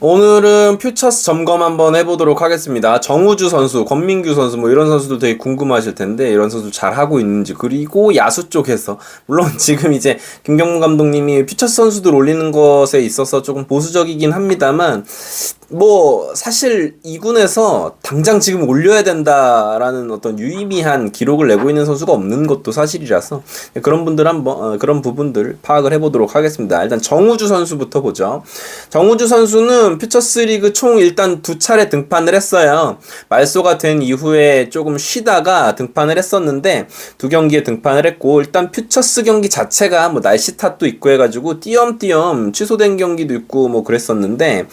오늘은 퓨처스 점검 한번 해보도록 하겠습니다. 정우주 선수, 권민규 선수 뭐 이런 선수도 되게 궁금하실 텐데 이런 선수 잘 하고 있는지, 그리고 야수 쪽에서 물론 지금 이제 김경문 감독님이 퓨처스 선수들 올리는 것에 있어서 조금 보수적이긴 합니다만 뭐 사실 2군에서 당장 지금 올려야 된다라는 어떤 유의미한 기록을 내고 있는 선수가 없는 것도 사실이라서 그런 분들 한번 그런 부분들 파악을 해보도록 하겠습니다. 일단 정우주 선수부터 보죠. 정우주 선수는 퓨처스 리그 총 일단 2차례 등판을 했어요. 말소가 된 이후에 조금 쉬다가 등판을 했었는데 2경기에 등판을 했고, 일단 퓨처스 경기 자체가 뭐 날씨 탓도 있고 해가지고 띄엄띄엄 취소된 경기도 있고 뭐 그랬었는데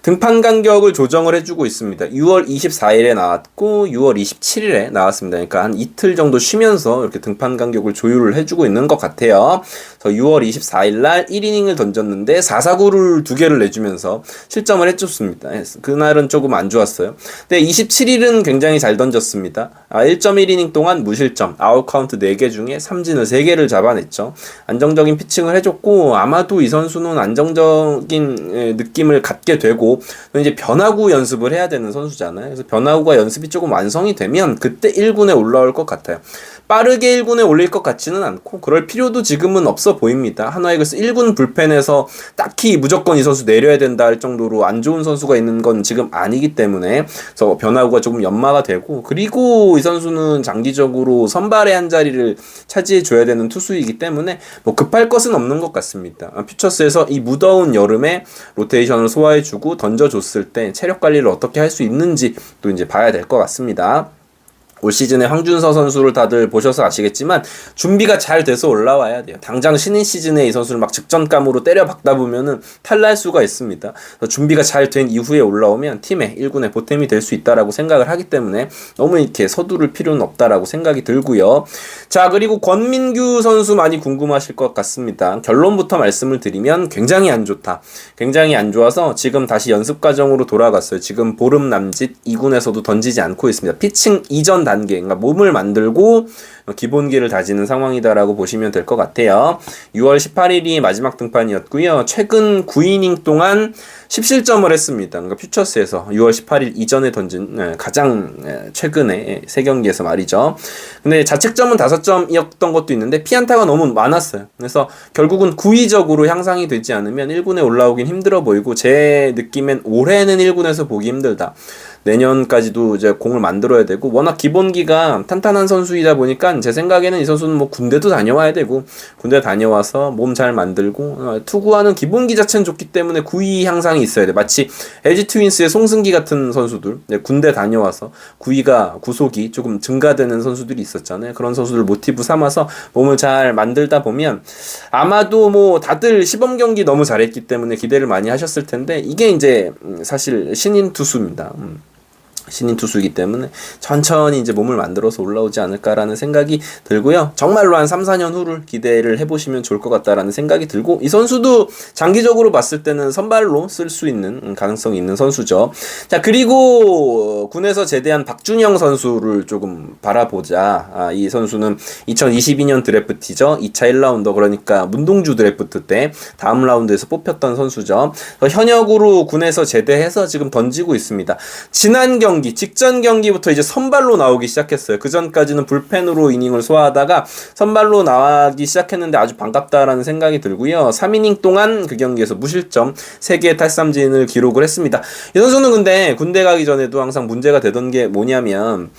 등판 간격을 조정을 해주고 있습니다. 6월 24일에 나왔고 6월 27일에 나왔습니다. 그러니까 한 이틀 정도 쉬면서 이렇게 등판 간격을 조율을 해주고 있는 것 같아요. 그래서 6월 24일 날 1이닝을 던졌는데 4사구를 2개를 내주면서 실점을 해줬습니다. 그날은 조금 안 좋았어요. 근데 27일은 굉장히 잘 던졌습니다. 1.1이닝 동안 무실점, 아웃카운트 4개 중에 삼진을 3개를 잡아냈죠. 안정적인 피칭을 해줬고, 아마도 이 선수는 안정적인 느낌을 갖게 되고, 이제 변화구 연습을 해야 되는 선수잖아요. 그래서 변화구가 연습이 조금 완성이 되면 그때 1군에 올라올 것 같아요. 빠르게 1군에 올릴 것 같지는 않고 그럴 필요도 지금은 없어 보입니다. 한화이글스 1군 불펜에서 딱히 무조건 이 선수 내려야 된다 할 정도로 안 좋은 선수가 있는 건 지금 아니기 때문에, 그래서 변화구가 조금 연마가 되고, 그리고 이 선수는 장기적으로 선발의 한 자리를 차지해 줘야 되는 투수이기 때문에 뭐 급할 것은 없는 것 같습니다. 퓨처스에서 이 무더운 여름에 로테이션을 소화해주고 던져줬을 때 체력 관리를 어떻게 할 수 있는지 또 이제 봐야 될 것 같습니다. 올 시즌에 황준서 선수를 다들 보셔서 아시겠지만 준비가 잘 돼서 올라와야 돼요. 당장 신인 시즌에 이 선수를 막 직전감으로 때려 박다 보면은 탈날 수가 있습니다. 준비가 잘 된 이후에 올라오면 팀의 1군에 보탬이 될 수 있다라고 생각을 하기 때문에 너무 이렇게 서두를 필요는 없다라고 생각이 들고요. 자, 그리고 권민규 선수 많이 궁금하실 것 같습니다. 결론부터 말씀을 드리면 굉장히 안 좋다. 굉장히 안 좋아서 지금 다시 연습 과정으로 돌아갔어요. 지금 보름 남짓 2군에서도 던지지 않고 있습니다. 피칭 이전 단계, 그러니까 몸을 만들고 기본기를 다지는 상황이다라고 보시면 될 것 같아요. 6월 18일이 마지막 등판이었고요. 최근 9이닝 동안 10실점을 했습니다. 그러니까 퓨처스에서 6월 18일 이전에 던진 가장 최근에 3경기에서 말이죠. 근데 자책점은 5점이었던 것도 있는데 피안타가 너무 많았어요. 그래서 결국은 구위적으로 향상이 되지 않으면 1군에 올라오긴 힘들어 보이고, 제 느낌엔 올해는 1군에서 보기 힘들다. 내년까지도 이제 공을 만들어야 되고, 워낙 기본기가 탄탄한 선수이다 보니까 제 생각에는 이 선수는 뭐 군대도 다녀와야 되고, 군대 다녀와서 몸 잘 만들고 투구하는 기본기 자체는 좋기 때문에 구위 향상이 있어야 돼. 마치 LG 트윈스의 송승기 같은 선수들, 군대 다녀와서 구속이 조금 증가되는 선수들이 있었잖아요. 그런 선수들 모티브 삼아서 몸을 잘 만들다 보면 아마도 뭐 다들 시범 경기 너무 잘했기 때문에 기대를 많이 하셨을 텐데, 이게 이제 사실 신인 투수입니다. 신인 투수이기 때문에 천천히 이제 몸을 만들어서 올라오지 않을까라는 생각이 들고요. 정말로 한 3, 4년 후를 기대를 해보시면 좋을 것 같다라는 생각이 들고, 이 선수도 장기적으로 봤을 때는 선발로 쓸 수 있는 가능성이 있는 선수죠. 자, 그리고 군에서 제대한 박준영 선수를 조금 바라보자. 이 선수는 2022년 드래프트죠. 2차 1라운더, 그러니까 문동주 드래프트 때 다음 라운드에서 뽑혔던 선수죠. 현역으로 군에서 제대해서 지금 던지고 있습니다. 지난 직전 경기부터 이제 선발로 나오기 시작했어요. 그 전까지는 불펜으로 이닝을 소화하다가 선발로 나가기 시작했는데 아주 반갑다라는 생각이 들고요. 3이닝 동안 그 경기에서 무실점 3개의 탈삼진을 기록을 했습니다. 이 선수는 근데 군대 가기 전에도 항상 문제가 되던 게 뭐냐면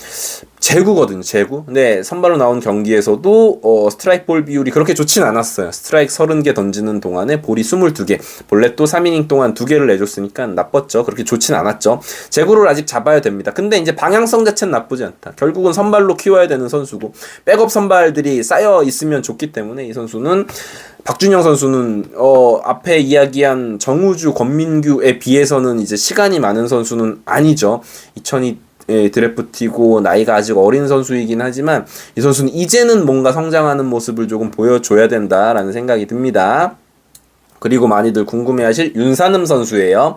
제구거든요, 제구. 근데 선발로 나온 경기에서도 스트라이크 볼 비율이 그렇게 좋진 않았어요. 스트라이크 30개 던지는 동안에 볼이 22개. 본래 또 3이닝 동안 2개를 내줬으니까 나빴죠. 그렇게 좋진 않았죠. 제구를 아직 잡아야 됩니다. 근데 이제 방향성 자체는 나쁘지 않다. 결국은 선발로 키워야 되는 선수고, 백업 선발들이 쌓여 있으면 좋기 때문에 이 선수는, 박준영 선수는 앞에 이야기한 정우주, 권민규에 비해서는 이제 시간이 많은 선수는 아니죠. 2002 드래프트이고 나이가 아직 어린 선수이긴 하지만 이 선수는 이제는 뭔가 성장하는 모습을 조금 보여줘야 된다라는 생각이 듭니다. 그리고 많이들 궁금해하실 윤산음 선수예요.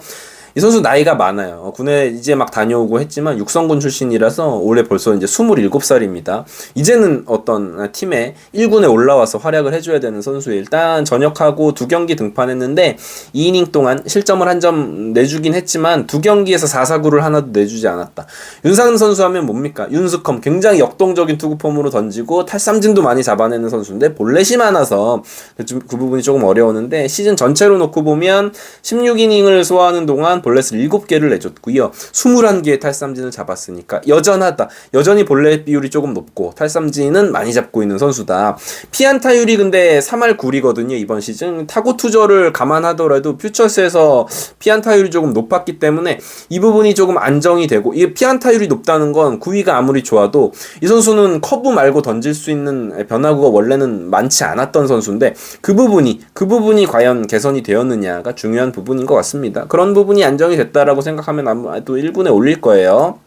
이 선수 나이가 많아요. 군에 이제 막 다녀오고 했지만 육성군 출신이라서 올해 벌써 이제 27살입니다. 이제는 어떤 팀에 1군에 올라와서 활약을 해줘야 되는 선수예요. 일단 전역하고 2경기 등판했는데 2이닝 동안 실점을 한 점 내주긴 했지만 2경기에서 4사구를 하나도 내주지 않았다. 윤상은 선수 하면 뭡니까? 윤스컴 굉장히 역동적인 투구 폼으로 던지고 탈삼진도 많이 잡아내는 선수인데 볼넷이 많아서 그 부분이 조금 어려웠는데 시즌 전체로 놓고 보면 16이닝을 소화하는 동안 볼넷을 7개를 내줬고요. 21개의 탈삼진을 잡았으니까 여전하다. 여전히 볼넷 비율이 조금 높고 탈삼진은 많이 잡고 있는 선수다. 피안타율이 근데 3할 9리거든요. 이번 시즌 타고 투저를 감안하더라도 퓨처스에서 피안타율이 조금 높았기 때문에 이 부분이 조금 안정이 되고, 이 피안타율이 높다는 건 구위가 아무리 좋아도 이 선수는 커브 말고 던질 수 있는 변화구가 원래는 많지 않았던 선수인데 그 부분이 과연 개선이 되었느냐가 중요한 부분인 것 같습니다. 그런 부분이 안정이 됐다라고 생각하면 아마도 1군에 올릴 거예요.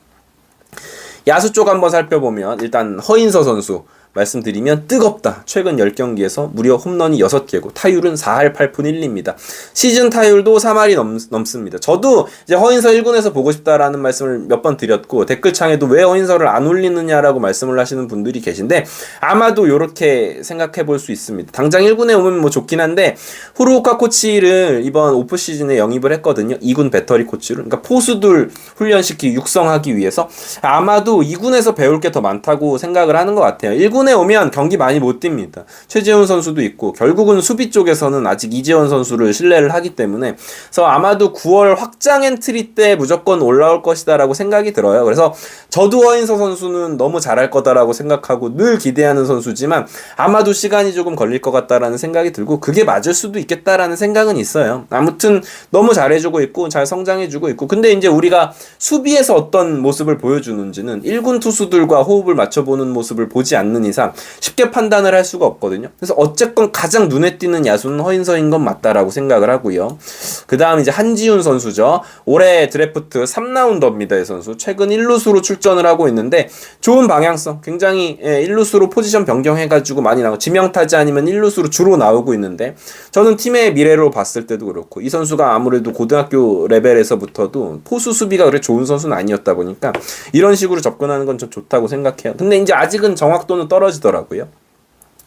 야수 쪽 한번 살펴보면 일단 허인서 선수 말씀드리면 뜨겁다. 최근 10경기에서 무려 홈런이 6개고 타율은 4할 8푼 1리입니다. 시즌 타율도 3할이 넘습니다. 저도 이제 허인서 1군에서 보고 싶다라는 말씀을 몇 번 드렸고 댓글창에도 왜 허인서를 안 올리느냐라고 말씀을 하시는 분들이 계신데 아마도 이렇게 생각해 볼 수 있습니다. 당장 1군에 오면 뭐 좋긴 한데 후루오카 코치를 이번 오프시즌에 영입을 했거든요. 2군 배터리 코치를. 그러니까 포수들 훈련시키기 육성하기 위해서 아마도 2군에서 배울 게 더 많다고 생각을 하는 것 같아요. 1군에 오면 경기 많이 못 뜁니다. 최재훈 선수도 있고 결국은 수비 쪽에서는 아직 이재원 선수를 신뢰를 하기 때문에 그래서 아마도 9월 확장 엔트리 때 무조건 올라올 것이다라고 생각이 들어요. 그래서 저도 허인서 선수는 너무 잘할 거다라고 생각하고 늘 기대하는 선수지만 아마도 시간이 조금 걸릴 것 같다라는 생각이 들고 그게 맞을 수도 있겠다라는 생각은 있어요. 아무튼 너무 잘해주고 있고 잘 성장해주고 있고 근데 이제 우리가 수비에서 어떤 모습을 보여주는지는 1군 투수들과 호흡을 맞춰보는 모습을 보지 않는 이상 쉽게 판단을 할 수가 없거든요. 그래서 어쨌건 가장 눈에 띄는 야수는 허인서인 건 맞다라고 생각을 하고요. 그 다음 이제 한지훈 선수죠. 올해 드래프트 3라운더입니다. 이 선수 최근 1루수로 출전을 하고 있는데 좋은 방향성, 굉장히 1루수로 포지션 변경해가지고 많이 나오고 지명타자 아니면 1루수로 주로 나오고 있는데 저는 팀의 미래로 봤을 때도 그렇고 이 선수가 아무래도 고등학교 레벨에서부터도 포수 수비가 그렇게 좋은 선수는 아니었다 보니까 이런 식으로 접근하는 건 좀 좋다고 생각해요. 근데 이제 아직은 정확도는 떨어지더라고요.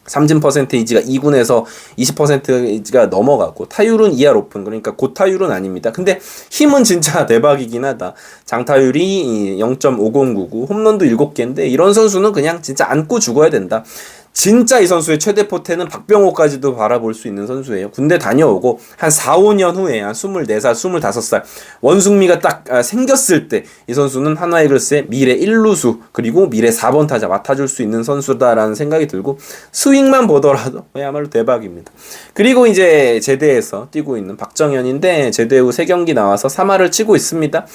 삼진 퍼센테이지가 2군에서 20%가 넘어가고 타율은 2할 오픈, 그러니까 고타율은 아닙니다. 근데 힘은 진짜 대박이긴 하다. 장타율이 0.5099, 홈런도 7개인데 이런 선수는 그냥 진짜 안고 죽어야 된다. 진짜 이 선수의 최대 포텐은 박병호까지도 바라볼 수 있는 선수예요. 군대 다녀오고 한 4, 5년 후에 한 24살, 25살 원숭미가 딱 생겼을 때 이 선수는 한화이글스의 미래 1루수 그리고 미래 4번 타자 맡아줄 수 있는 선수다라는 생각이 들고 스윙만 보더라도 그야말로 대박입니다. 그리고 이제 제대에서 뛰고 있는 박정현인데 제대 후 3경기 나와서 3할을 치고 있습니다.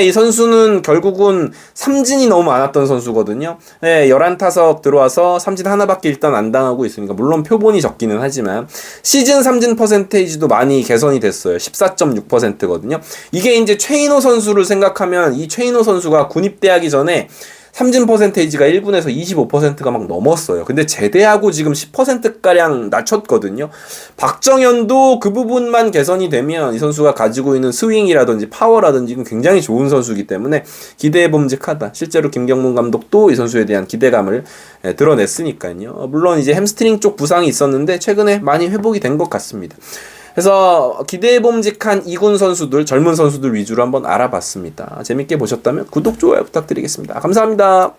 이 선수는 결국은 삼진이 너무 많았던 선수거든요. 11타석 들어와서 삼진 하나밖에 일단 안 당하고 있으니까 물론 표본이 적기는 하지만 시즌 삼진 퍼센테이지도 많이 개선이 됐어요. 14.6%거든요. 이게 이제 최인호 선수를 생각하면 이 최인호 선수가 군입대하기 전에 삼진 퍼센테이지가 1군에서 25%가 막 넘었어요. 근데 제대하고 지금 10%가량 낮췄거든요. 박정현도 그 부분만 개선이 되면 이 선수가 가지고 있는 스윙이라든지 파워라든지 굉장히 좋은 선수이기 때문에 기대해봄직하다. 실제로 김경문 감독도 이 선수에 대한 기대감을 드러냈으니까요. 물론 이제 햄스트링 쪽 부상이 있었는데 최근에 많이 회복이 된 것 같습니다. 그래서 기대해봄직한 2군 선수들, 젊은 선수들 위주로 한번 알아봤습니다. 재밌게 보셨다면 구독, 좋아요 부탁드리겠습니다. 감사합니다.